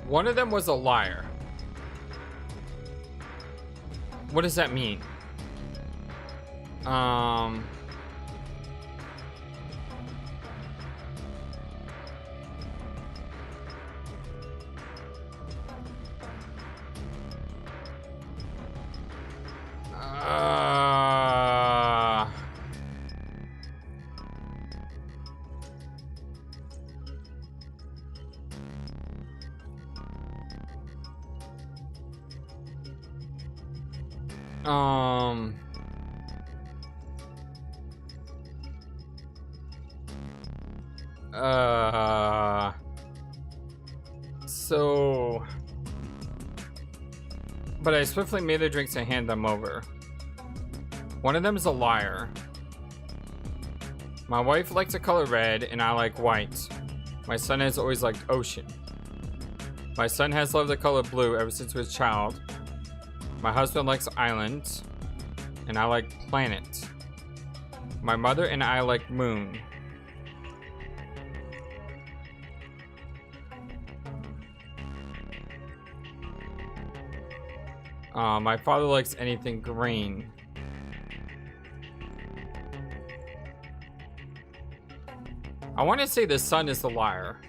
One of them was a liar. What does that mean? So, but I swiftly made the drinks and hand them over. One of them is a liar. My wife likes the color red and I like white. My son has always liked ocean. My son has loved the color blue ever since he was a child. My husband likes island and I like planet. My mother and I like moon. My father likes anything green. I want to say the sun is the liar.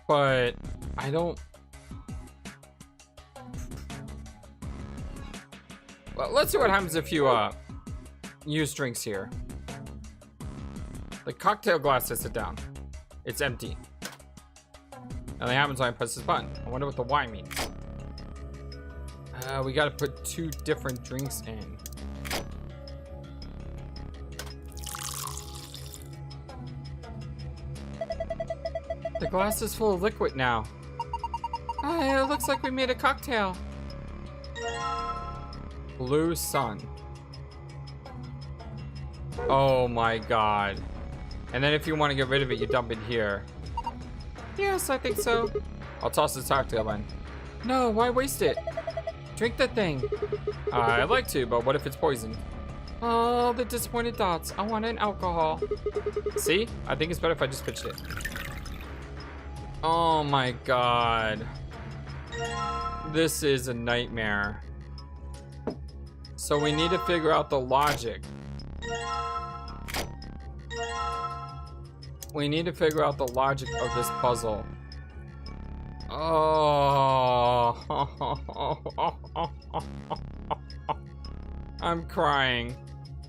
But I don't. Well, let's see what happens if you use drinks here. The cocktail glass sits it down. It's empty. Nothing happens when I press this button. I wonder what the Y means. We gotta put 2 different drinks in. The glass is full of liquid now. It looks like we made a cocktail. Blue sun. Oh my god. And then if you want to get rid of it, you dump it here. Yes, I think so. I'll toss this cocktail in. No, why waste it? Drink the thing. I'd like to, but what if it's poison? Oh, the disappointed thoughts. I want an alcohol. See? I think it's better if I just pitched it. Oh my god. This is a nightmare. So we need to figure out the logic. We need to figure out the logic of this puzzle. Oh. I'm crying.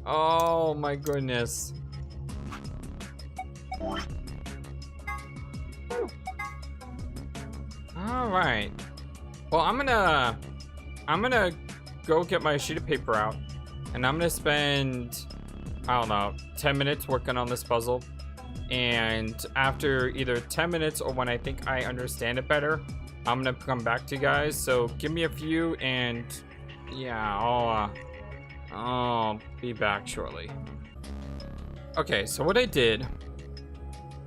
Oh my goodness. All right. Well, I'm gonna go get my sheet of paper out, and I'm gonna spend, I don't know, 10 minutes working on this puzzle. And after either 10 minutes or when I think I understand it better, I'm gonna come back to you guys. So give me a few, and yeah, I'll be back shortly. Okay, so what I did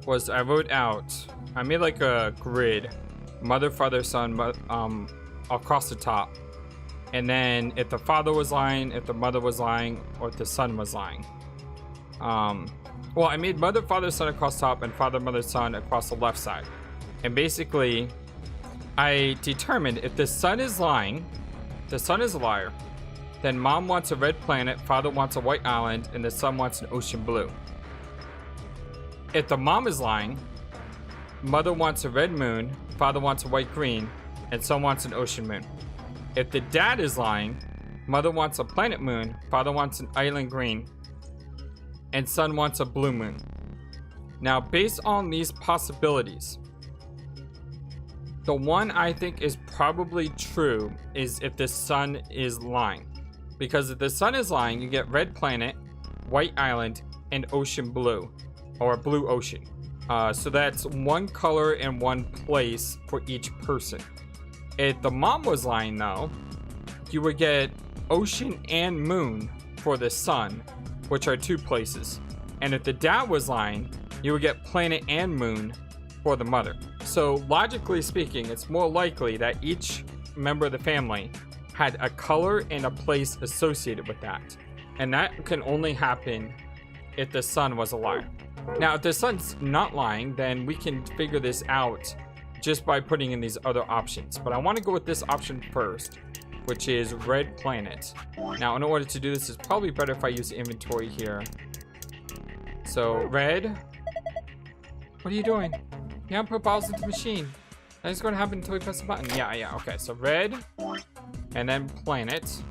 was I wrote out, I made like a grid. Mother, father, son, across the top. And then if the father was lying, if the mother was lying, or if the son was lying. Well, I made mother, father, son across top and father, mother, son across the left side. And basically, I determined if the son is lying, the son is a liar, then mom wants a red planet, father wants a white island, and the son wants an ocean blue. If the mom is lying, mother wants a red moon, father wants a white green, and son wants an ocean moon. If the dad is lying, mother wants a planet moon, father wants an island green, and son wants a blue moon. Now, based on these possibilities, the one I think is probably true is if the son is lying. Because if the son is lying, you get red planet, white island, and ocean blue, or blue ocean. So that's one color in one place for each person. If the mom was lying though, you would get ocean and moon for the sun, which are 2 places. And if the dad was lying, you would get planet and moon for the mother. So logically speaking, it's more likely that each member of the family had a color and a place associated with that. And that can only happen if the son was a liar. Now, if the son's not lying, then we can figure this out just by putting in these other options. But I want to go with this option first, which is red planet. Now, in order to do this, it's probably better if I use inventory here. So, red. What are you doing? You haven't put balls into the machine. That's going to happen until we press the button. Yeah, okay. So, red. And then planet.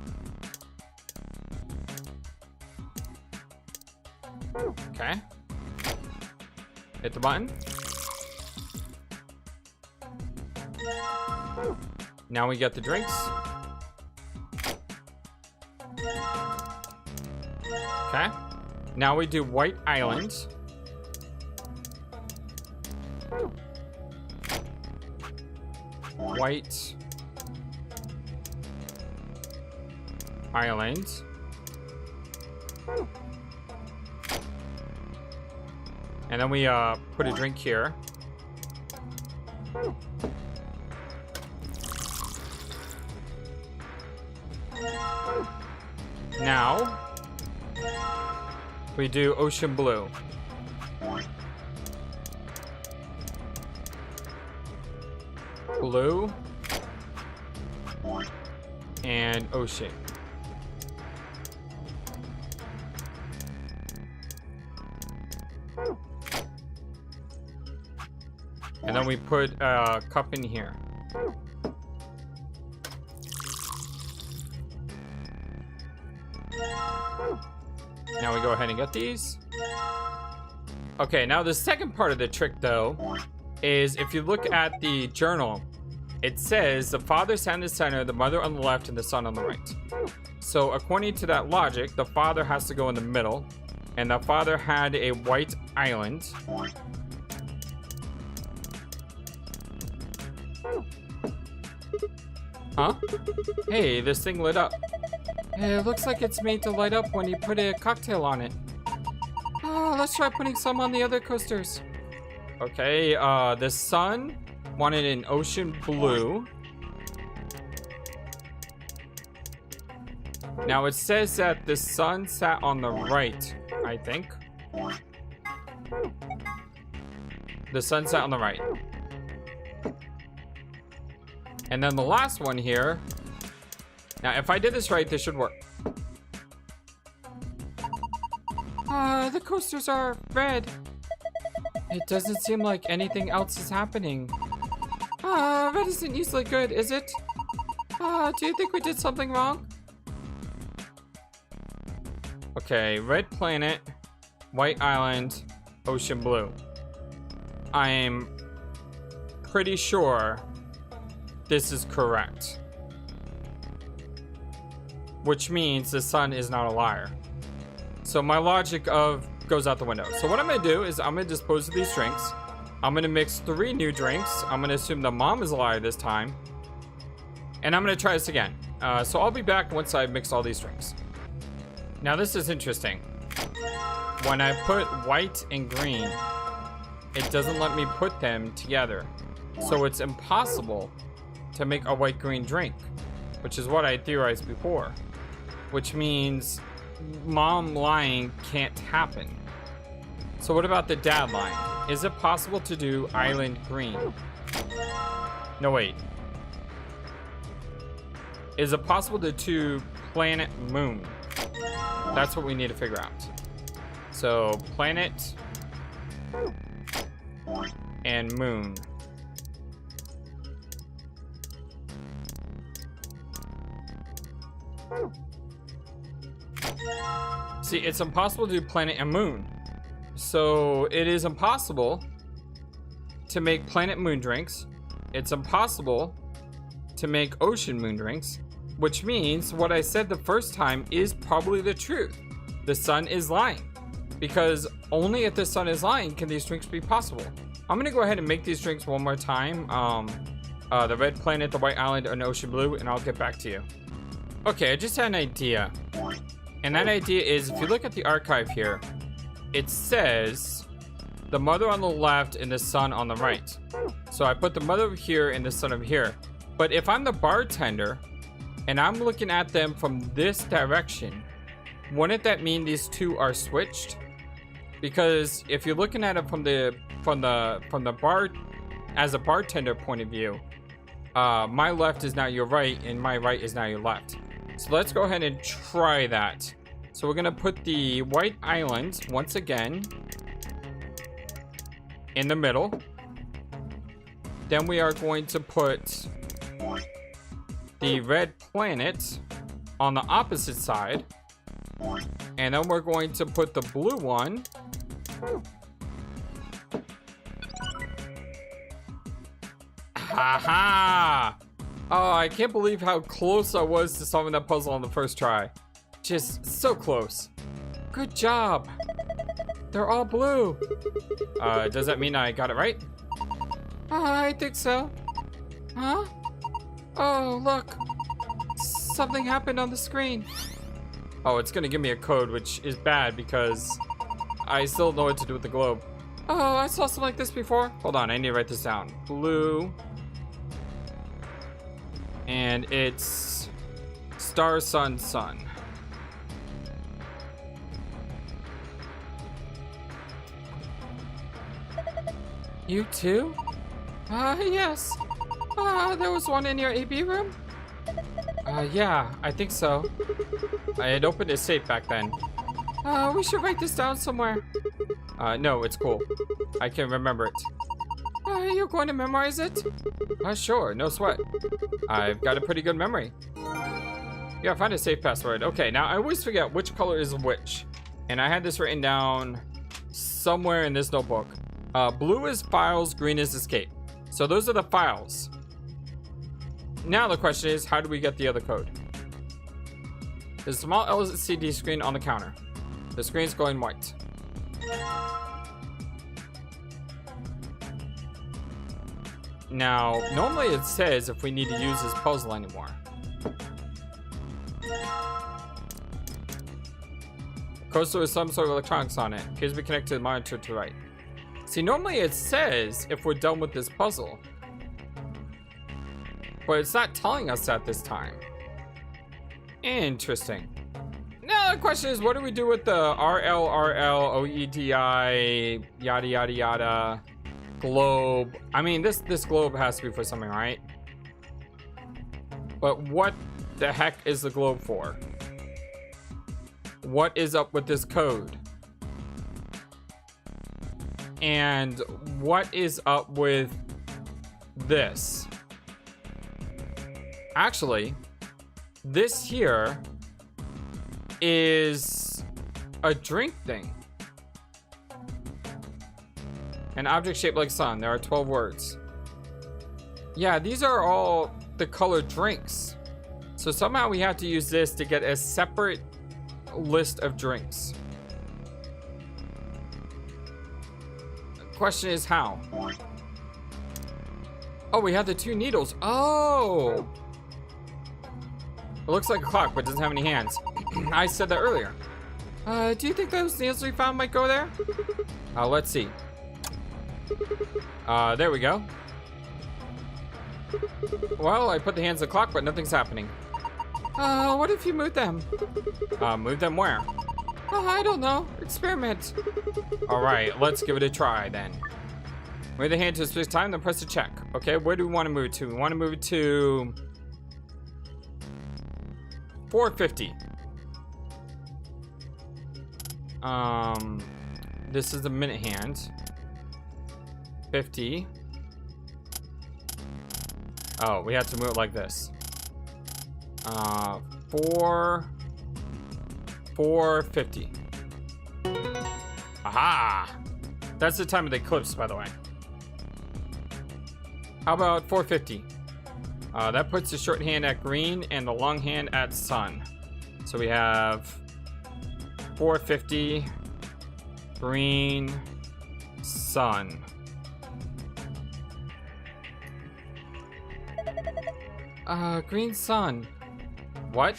Okay. Hit the button. Now we get the drinks. Okay. Now we do White Island. White Island. And then we put a drink here. Now we do Ocean Blue. Blue and ocean. And then we put a cup in here. Now we go ahead and get these. Okay, now the second part of the trick, though, is if you look at the journal, it says the father sat in the center, the mother on the left, and the son on the right. So according to that logic, the father has to go in the middle, and the father had a white island. Huh? Hey, this thing lit up. It looks like it's made to light up when you put a cocktail on it. Oh, let's try putting some on the other coasters. Okay, the sun wanted an ocean blue. Now it says that the sun sat on the right, I think. The sun sat on the right. And then the last one here. Now, if I did this right, this should work. The coasters are red. It doesn't seem like anything else is happening. Red isn't usually good, is it? Do you think we did something wrong? Okay, red planet, white island, ocean blue. I'm pretty sure this is correct. Which means the sun is not a liar. So my logic goes out the window. So what I'm gonna do is I'm gonna dispose of these drinks. I'm gonna mix 3 new drinks. I'm gonna assume the mom is a liar this time. And I'm gonna try this again. So I'll be back once I've mixed all these drinks. Now this is interesting. When I put white and green, it doesn't let me put them together. So it's impossible to make a white-green drink, which is what I theorized before. Which means mom lying can't happen. So what about the dad lying? Is it possible to do island green? No, wait. Is it possible to do planet moon? That's what we need to figure out. So planet and moon. See, it's impossible to do planet and moon. So it is impossible to make planet moon drinks. It's impossible to make ocean moon drinks, which means what I said the first time is probably the truth. The sun is lying, because only if the sun is lying can these drinks be possible. I'm gonna go ahead and make these drinks one more time. The red planet, the white island, and ocean blue, and I'll get back to you. Okay, I just had an idea. And that idea is, if you look at the archive here, it says the mother on the left and the son on the right. So I put the mother over here and the son over here. But if I'm the bartender and I'm looking at them from this direction, wouldn't that mean these two are switched? Because if you're looking at it from the bar as a bartender point of view, my left is now your right and my right is now your left. So let's go ahead and try that. So we're gonna put the white island once again in the middle. Then we are going to put the red planet on the opposite side. And then we're going to put the blue one haha! Oh, I can't believe how close I was to solving that puzzle on the first try. Just so close. Good job. They're all blue. Does that mean I got it right? I think so. Huh? Oh, look. Something happened on the screen. Oh, it's gonna give me a code, which is bad because I still don't know what to do with the globe. Oh, I saw something like this before. Hold on, I need to write this down. Blue. And it's star, sun, sun. You too? Yes. There was one in your AB room? Yeah, I think so. I had opened a safe back then. We should write this down somewhere. No, it's cool. I can remember it. You're going to memorize it? Sure, no sweat. I've got a pretty good memory. Yeah, find a safe password. Okay, now I always forget which color is which. And I had this written down somewhere in this notebook. Blue is files, green is escape. So those are the files. Now the question is, how do we get the other code? There's a small LCD screen on the counter. The screen's going white. Now, normally it says if we need to use this puzzle anymore. Coaster with some sort of electronics on it. Appears to be connected to the monitor to the right. See, normally it says if we're done with this puzzle. But it's not telling us that this time. Interesting. Now the question is, what do we do with the RLRLOEDI yada yada yada globe? I mean, this globe has to be for something, right? But what the heck is the globe for? What is up with this code? And what is up with this? Actually, this here is a drink thing. An object shaped like sun. There are 12 words. Yeah, these are all the colored drinks. So somehow we have to use this to get a separate list of drinks. The question is how? Oh, we have the two needles. Oh! It looks like a clock, but doesn't have any hands. I said that earlier. Do you think those needles we found might go there? Let's see. There we go. Well, I put the hands on the clock, but nothing's happening. What if you move them? Move them where? I don't know. Experiment. Alright, let's give it a try then. Move the hand to a specific time, then press the check. Okay, where do we want to move it to? We want to move it to 450. This is the minute hand. 50. Oh, we have to move it like this. 450. Aha! That's the time of the eclipse, by the way. How about 450? That puts the short hand at green and the long hand at sun. So we have 450, green, sun. Green sun. What?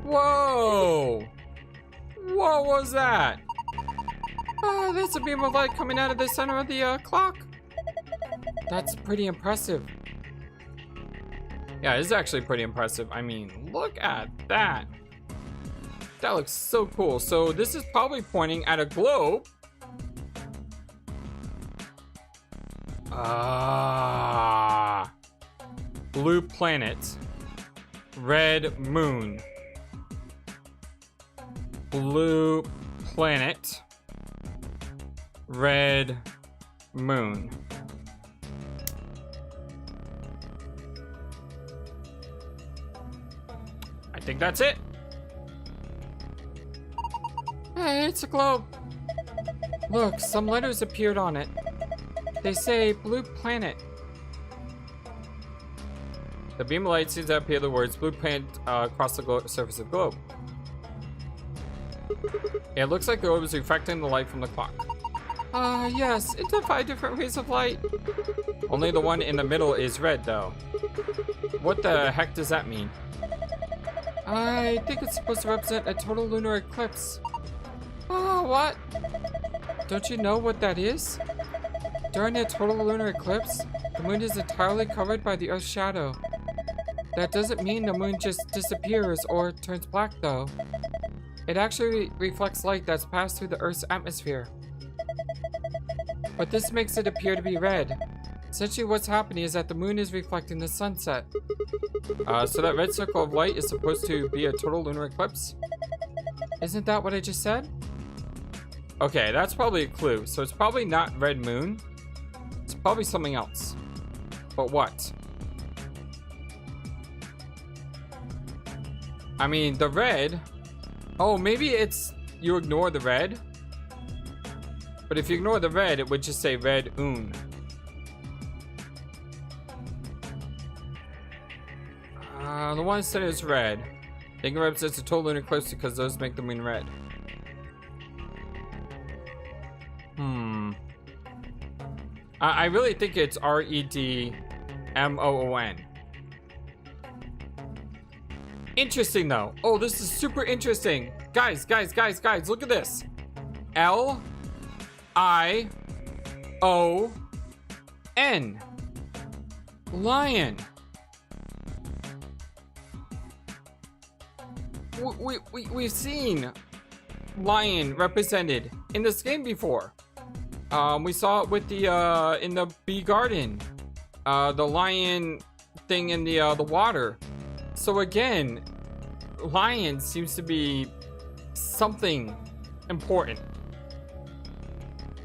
Whoa! What was that? There's a beam of light coming out of the center of the clock. That's pretty impressive. Yeah, it's actually pretty impressive. I mean, look at that. That looks so cool. So this is probably pointing at a globe. Blue planet. Red moon. Blue planet. Red moon. I think that's it. Hey, it's a globe. Look, some letters appeared on it. They say blue planet. The beam of light seems to appear the words blue planet across the surface of the globe. It looks like the globe is reflecting the light from the clock. Yes, identify different rays of light. Only the one in the middle is red, though. What the heck does that mean? I think it's supposed to represent a total lunar eclipse. Oh, what? Don't you know what that is? During a total lunar eclipse, the moon is entirely covered by the Earth's shadow. That doesn't mean the moon just disappears or turns black, though. It actually reflects light that's passed through the Earth's atmosphere. But this makes it appear to be red. Essentially what's happening is that the moon is reflecting the sunset. So that red circle of light is supposed to be a total lunar eclipse? Isn't that what I just said? Okay, that's probably a clue. So it's probably not red moon. It's probably something else. But what? I mean, the red... Oh, maybe it's... You ignore the red? But if you ignore the red, it would just say red moon. The one instead is red. I think it represents a total lunar eclipse because those make the moon red. I really think it's REDMOON. Interesting though. Oh, this is super interesting. Guys, look at this. L-I-O-N. Lion. We've seen lion represented in this game before. We saw it with the in the bee garden, the lion thing in the water. So again, lion seems to be something important.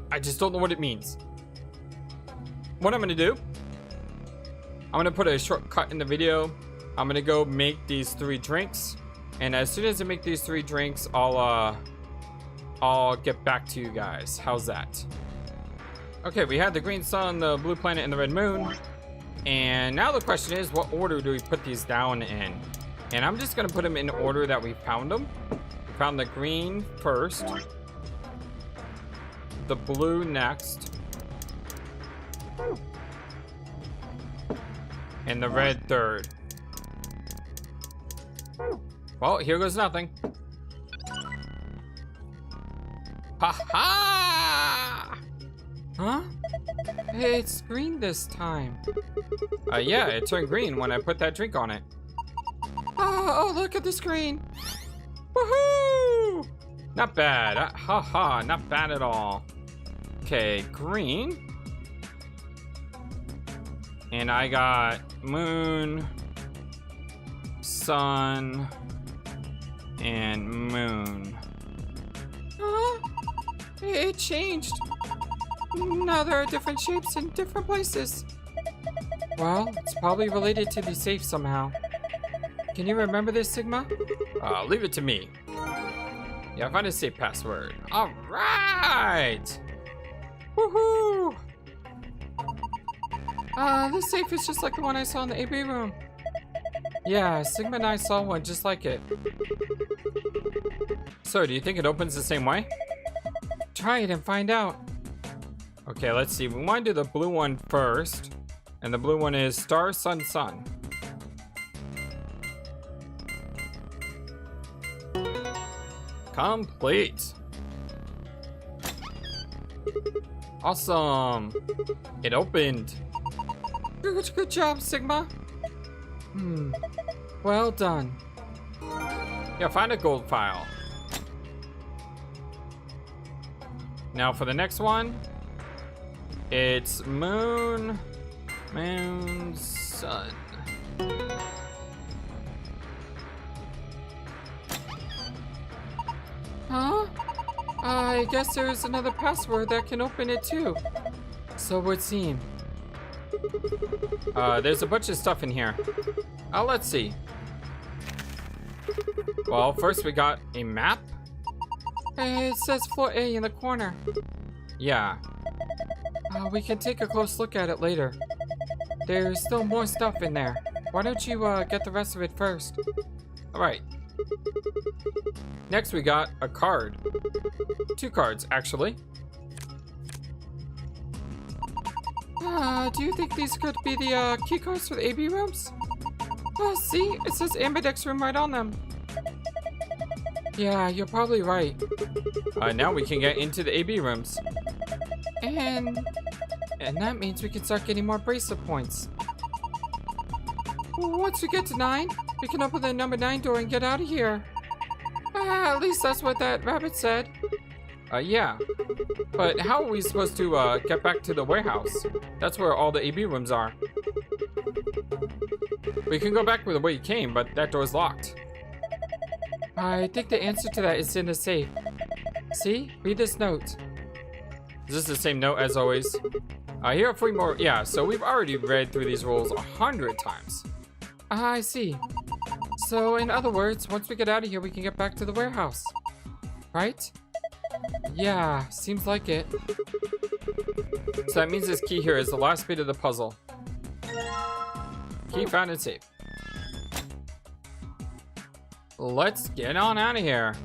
I just don't know what it means. What I'm gonna do, I'm gonna put a shortcut in the video. I'm gonna go make these 3 drinks, and as soon as I make these 3 drinks, I'll get back to you guys. How's that? Okay, we had the green sun, the blue planet, and the red moon. And now the question is, what order do we put these down in? And I'm just gonna put them in order that we found them. We found the green first, the blue next, and the red third. Well, here goes nothing. Ha ha! Huh? It's green this time. Yeah, it turned green when I put that drink on it. Oh, look at the screen. Woohoo! Not bad. Haha, not bad at all. Okay, green. And I got moon, sun, and moon. Huh? It changed. Now there are different shapes in different places. Well, it's probably related to be safe somehow. Can you remember this, Sigma? Leave it to me. Yeah, find a safe password. All right. Woohoo! This safe is just like the one I saw in the AB room. Yeah, Sigma and I saw one just like it. So, do you think it opens the same way? Try it and find out. Okay, let's see. We want to do the blue one first. And the blue one is star, sun, sun. complete. Awesome. It opened. Good job, Sigma. Well done. Yeah, find a gold file. Now for the next one, it's moon, sun. Huh? I guess there's another password that can open it too. So it would seem. There's a bunch of stuff in here. Let's see. Well, first we got a map. It says floor A in the corner. Yeah. We can take a close look at it later. There's still more stuff in there. Why don't you get the rest of it first? Alright. Next we got a card. 2 cards, actually. Do you think these could be the key cards for the AB rooms? See? It says Ambidex room right on them. Yeah, you're probably right. Now we can get into the AB rooms. And that means we can start getting more bracelet points. Once we get to 9, we can open the number 9 door and get out of here. At least that's what that rabbit said. Yeah. But how are we supposed to get back to the warehouse? That's where all the AB rooms are. We can go back the way you came, but that door's locked. I think the answer to that is in the safe. See? Read this note. Is this the same note as always? Here are 3 more. Yeah, so we've already read through these rules 100 times. I see. So, in other words, once we get out of here, we can get back to the warehouse. Right? Yeah, seems like it. So that means this key here is the last bit of the puzzle. Key found and safe. Let's get on out of here.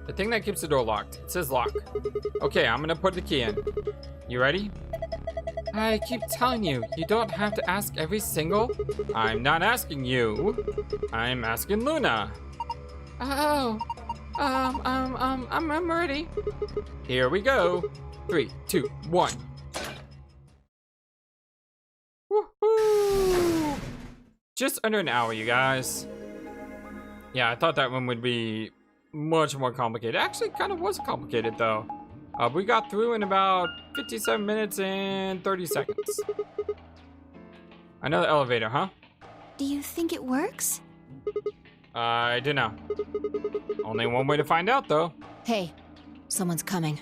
The thing that keeps the door locked. It says lock. Okay, I'm gonna put the key in. You ready? I keep telling you, you don't have to ask every single... I'm not asking you. I'm asking Luna. Oh. I'm ready. Here we go. 3, 2, 1. Woohoo! Just under an hour, you guys. Yeah, I thought that one would be much more complicated. Actually, kind of was complicated, though. We got through in about 57 minutes and 30 seconds. Another elevator, huh? Do you think it works? I don't know. Only one way to find out, though. Hey, someone's coming.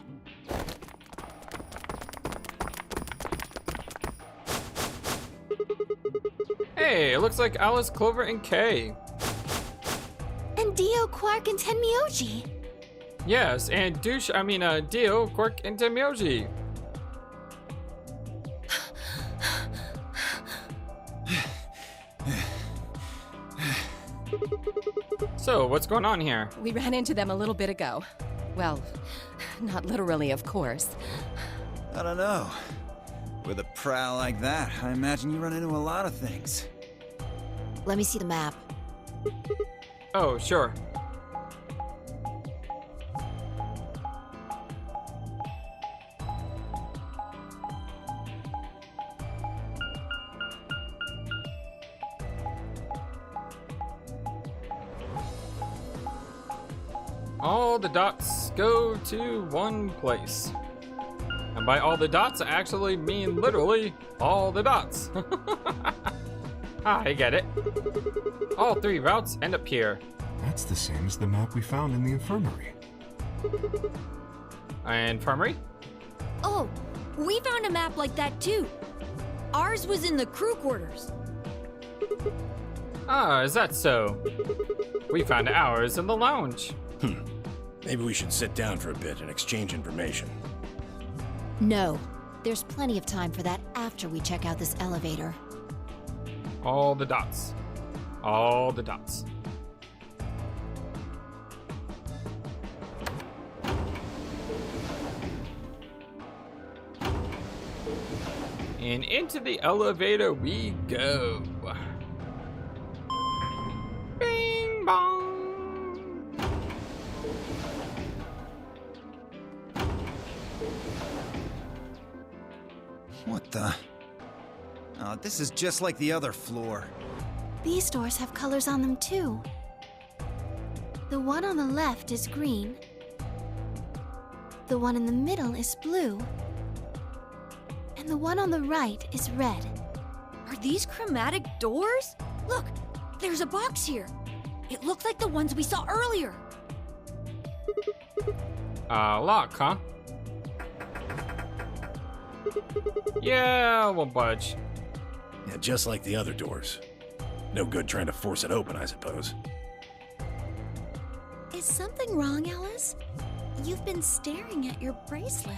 Hey, it looks like Alice, Clover, and Kay. And Dio, Quark, and Tenmyoji. Yes, and Dio, Quark, and Tenmyoji. So, what's going on here? We ran into them a little bit ago. Well, not literally, of course. I don't know. With a prowl like that, I imagine you run into a lot of things. Let me see the map. Oh, sure. All the dots go to one place. And by all the dots, I actually mean literally all the dots. I get it. All 3 routes end up here. That's the same as the map we found in the infirmary. Infirmary? Oh, we found a map like that too. Ours was in the crew quarters. Ah, is that so? We found ours in the lounge. Maybe we should sit down for a bit and exchange information. No, there's plenty of time for that after we check out this elevator. All the dots. All the dots. And into the elevator we go. Bing bong. What the? Oh, this is just like the other floor. These doors have colors on them too. The one on the left is green. The one in the middle is blue. And the one on the right is red. Are these chromatic doors? Look, there's a box here. It looks like the ones we saw earlier. Lock, huh? Yeah, won't budge. Yeah, just like the other doors. No good trying to force it open, I suppose. Is something wrong, Alice? You've been staring at your bracelet.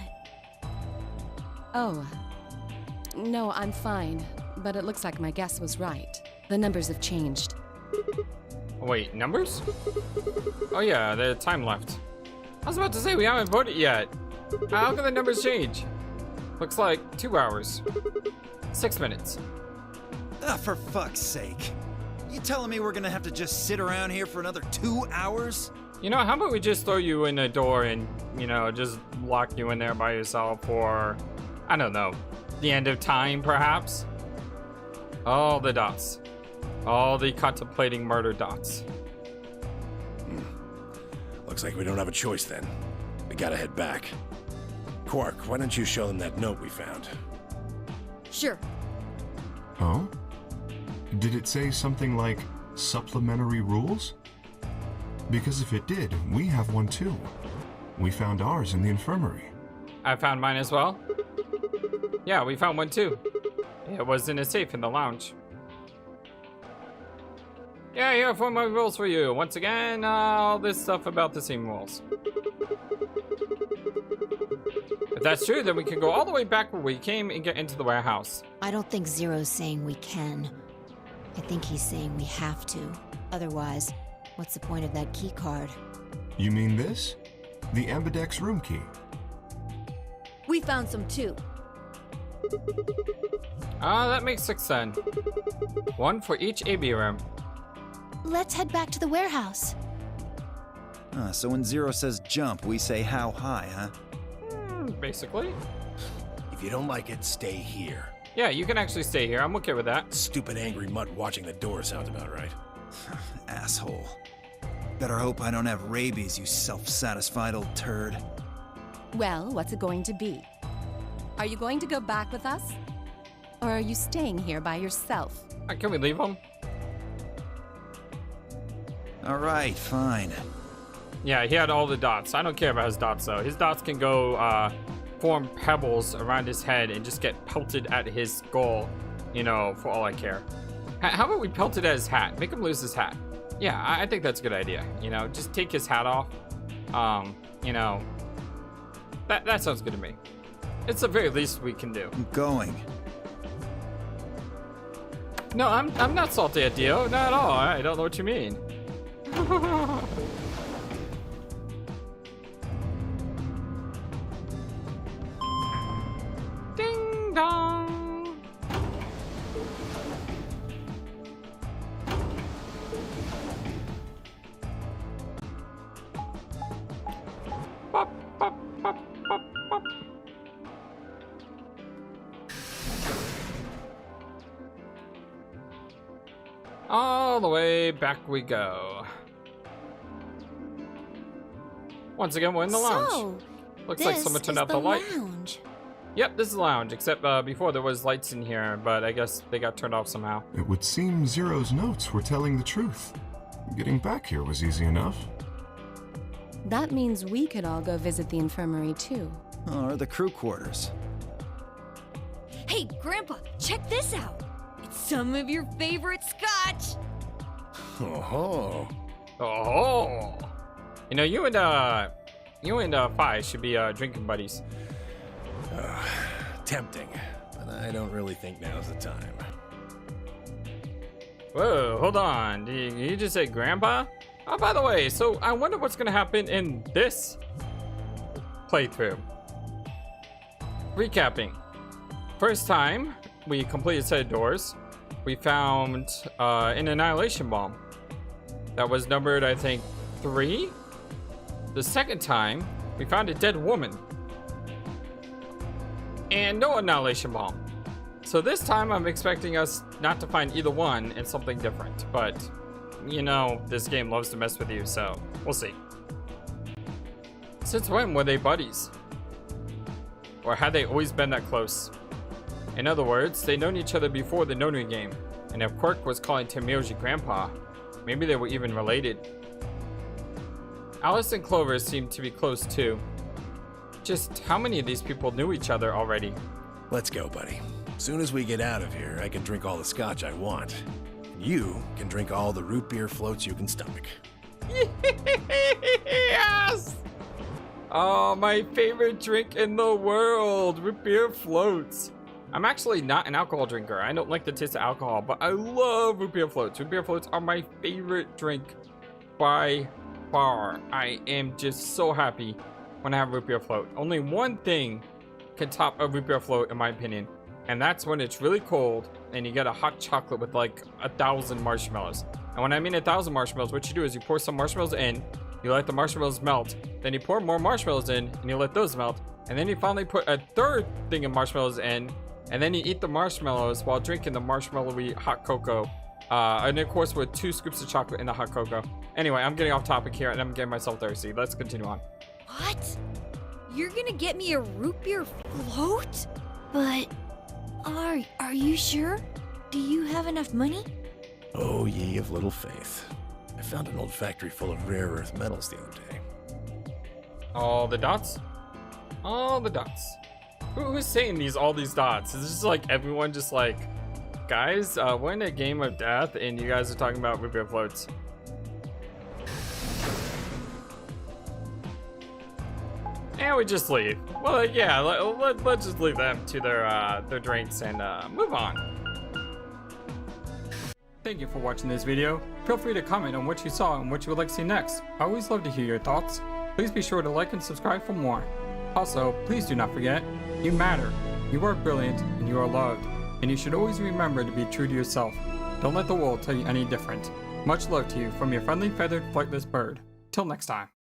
Oh. No, I'm fine. But it looks like my guess was right. The numbers have changed. Wait, numbers? Oh yeah, the time left. I was about to say, we haven't voted yet. How can the numbers change? Looks like 2 hours. 6 minutes. Ah, for fuck's sake. You telling me we're gonna have to just sit around here for another 2 hours? You know, how about we just throw you in a door and, you know, just lock you in there by yourself for, I don't know, the end of time, perhaps? All the dots. All the contemplating murder dots. Looks like we don't have a choice then. We gotta head back. Quark, why don't you show them that note we found? Sure. Oh? Did it say something like supplementary rules? Because if it did, we have one too. We found ours in the infirmary. I found mine as well. Yeah, we found one too. It was in a safe in the lounge. Yeah, here are 4 more rules for you. Once again, all this stuff about the same rules. If that's true, then we can go all the way back where we came and get into the warehouse. I don't think Zero's saying we can. I think he's saying we have to. Otherwise, what's the point of that key card? You mean this? The Ambidex room key. We found some too. That makes 6 then. 1 for each AB room. Let's head back to the warehouse. So when Zero says jump, we say how high, huh? Basically. If you don't like it, stay here. Yeah, you can actually stay here. I'm okay with that. Stupid angry mutt watching the door sounds about right. Asshole. Better hope I don't have rabies, you self-satisfied old turd. Well, what's it going to be? Are you going to go back with us? Or are you staying here by yourself? Can we leave him? All right, fine. Yeah, he had all the dots. I don't care about his dots, though. His dots can go, form pebbles around his head and just get pelted at his skull, you know, for all I care. How about we pelt it at his hat? Make him lose his hat. Yeah, I think that's a good idea. You know, just take his hat off. You know, that sounds good to me. It's the very least we can do. I'm going. No, I'm not salty at Dio. Not at all. I don't know what you mean. Ding dong. Pop, pop, pop, pop, pop. All the way back we go. Once again, we're in the lounge. So, Looks like someone turned out the light. Lounge. Yep, this is the lounge, except before there was lights in here, but I guess they got turned off somehow. It would seem Zero's notes were telling the truth. Getting back here was easy enough. That means we could all go visit the infirmary too. Or the crew quarters. Hey, Grandpa, check this out. It's some of your favorite scotch. Oh. Oh! You know, you and Fi should be drinking buddies. Tempting, but I don't really think now's the time. Whoa, hold on. Did you just say Grandpa? Oh, by the way, so I wonder what's gonna happen in this playthrough. Recapping. First time, we completed a set of doors. We found an annihilation bomb. That was numbered, I think, 3. The second time, we found a dead woman. and no annihilation bomb. So this time I'm expecting us not to find either one and something different, but you know, this game loves to mess with you, so we'll see. Since when were they buddies? Or had they always been that close? In other words, they'd known each other before the Nonary game, and if Quirk was calling Tamioji grandpa, maybe they were even related. Alice and Clover seemed to be close too. Just how many of these people knew each other already? Let's go, buddy. Soon as we get out of here, I can drink all the scotch I want. You can drink all the root beer floats you can stomach. Yes! Oh, my favorite drink in the world, root beer floats. I'm actually not an alcohol drinker. I don't like the taste of alcohol, but I love root beer floats. Root beer floats are my favorite drink by far. I am just so happy when I have root beer float. Only one thing can top a root beer float, in my opinion, and that's when it's really cold and you get a hot chocolate with like 1,000 marshmallows. And when I mean 1,000 marshmallows, what you do is you pour some marshmallows in, you let the marshmallows melt, then you pour more marshmallows in and you let those melt, and then you finally put a third thing of marshmallows in, and then you eat the marshmallows while drinking the marshmallowy hot cocoa. And of course with 2 scoops of chocolate in the hot cocoa. Anyway, I'm getting off topic here and I'm getting myself thirsty. Let's continue on. What? You're gonna get me a root beer float? But are you sure? Do you have enough money? Oh, ye of little faith. I found an old factory full of rare earth metals the other day. All the dots? All the dots. Who's saying all these dots? Is this like everyone just like, guys, we're in a game of death and you guys are talking about root beer floats. And we just leave. Well, yeah, let's just leave them to their drinks and move on. Thank you for watching this video. Feel free to comment on what you saw and what you would like to see next. I always love to hear your thoughts. Please be sure to like and subscribe for more. Also, please do not forget, you matter. You are brilliant and you are loved. And you should always remember to be true to yourself. Don't let the world tell you any different. Much love to you from your friendly feathered flightless bird. Till next time.